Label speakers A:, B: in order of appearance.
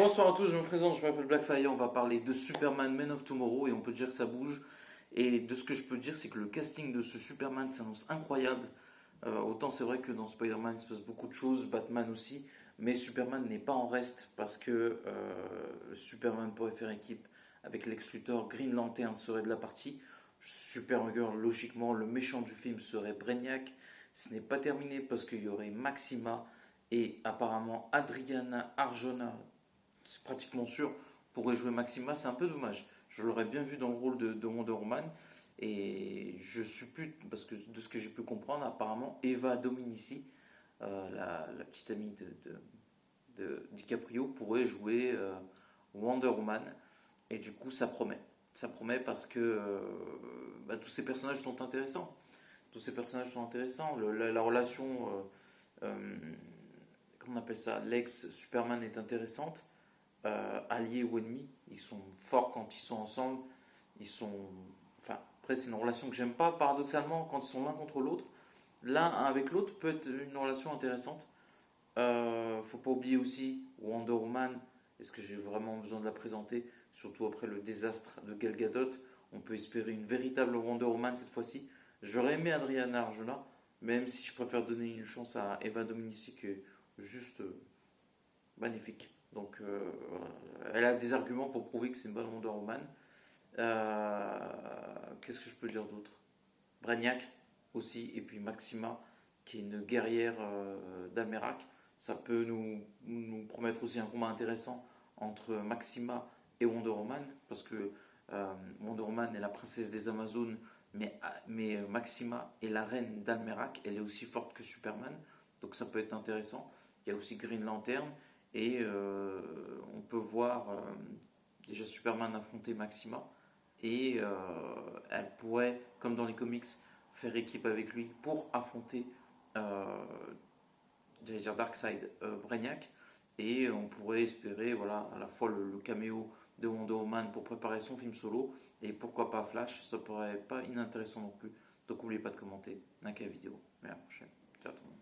A: Bonsoir à tous, je me présente, je m'appelle Blackfire, on va parler de Superman Man of Tomorrow et on peut dire que ça bouge. Et de ce que je peux dire, c'est que le casting de ce Superman s'annonce incroyable. Autant c'est vrai que dans Spider-Man il se passe beaucoup de choses, Batman aussi, mais Superman n'est pas en reste parce que Superman pourrait faire équipe avec Lex Luthor, Green Lantern serait de la partie. Supergirl, logiquement, le méchant du film serait Brainiac. Ce n'est pas terminé parce qu'il y aurait Maxima et apparemment Adriana Arjona, c'est pratiquement sûr, pourrait jouer Maxima. C'est un peu dommage. Je l'aurais bien vu dans le rôle de Wonder Woman. Et je suppute, parce que de ce que j'ai pu comprendre, apparemment, Eva Dominici, la petite amie de DiCaprio, pourrait jouer Wonder Woman. Et du coup, ça promet. Ça promet parce que tous ces personnages sont intéressants. Tous ces personnages sont intéressants. La relation, comment on appelle ça, l'ex-Superman est intéressante. Alliés ou ennemis, ils sont forts quand ils sont ensemble. Ils sont. Enfin, après, c'est une relation que j'aime pas, paradoxalement, quand ils sont l'un contre l'autre. L'un avec l'autre peut être une relation intéressante. Faut pas oublier aussi Wonder Woman. Est-ce que j'ai vraiment besoin de la présenter? Surtout après le désastre de Gal Gadot. On peut espérer une véritable Wonder Woman cette fois-ci. J'aurais aimé Adriana Arjona, même si je préfère donner une chance à Eva Dominici qui est juste magnifique. Donc voilà. Elle a des arguments pour prouver que c'est une bonne Wonder Woman. Qu'est-ce que je peux dire d'autre? Brainiac aussi, et puis Maxima, qui est une guerrière d'Almerac. Ça peut nous promettre aussi un combat intéressant entre Maxima et Wonder Woman, parce que Wonder Woman est la princesse des Amazones, mais Maxima est la reine d'Almerac. Elle est aussi forte que Superman, donc ça peut être intéressant. Il y a aussi Green Lantern, et on peut voir déjà Superman affronter Maxima, et elle pourrait, comme dans les comics, faire équipe avec lui pour affronter, j'allais dire Darkseid, Brainiac, et on pourrait espérer voilà, à la fois le caméo de Wonder Woman pour préparer son film solo, et pourquoi pas Flash, ça pourrait pas inintéressant non plus. Donc n'oubliez pas de commenter, likez la vidéo. À la prochaine. Ciao tout le monde.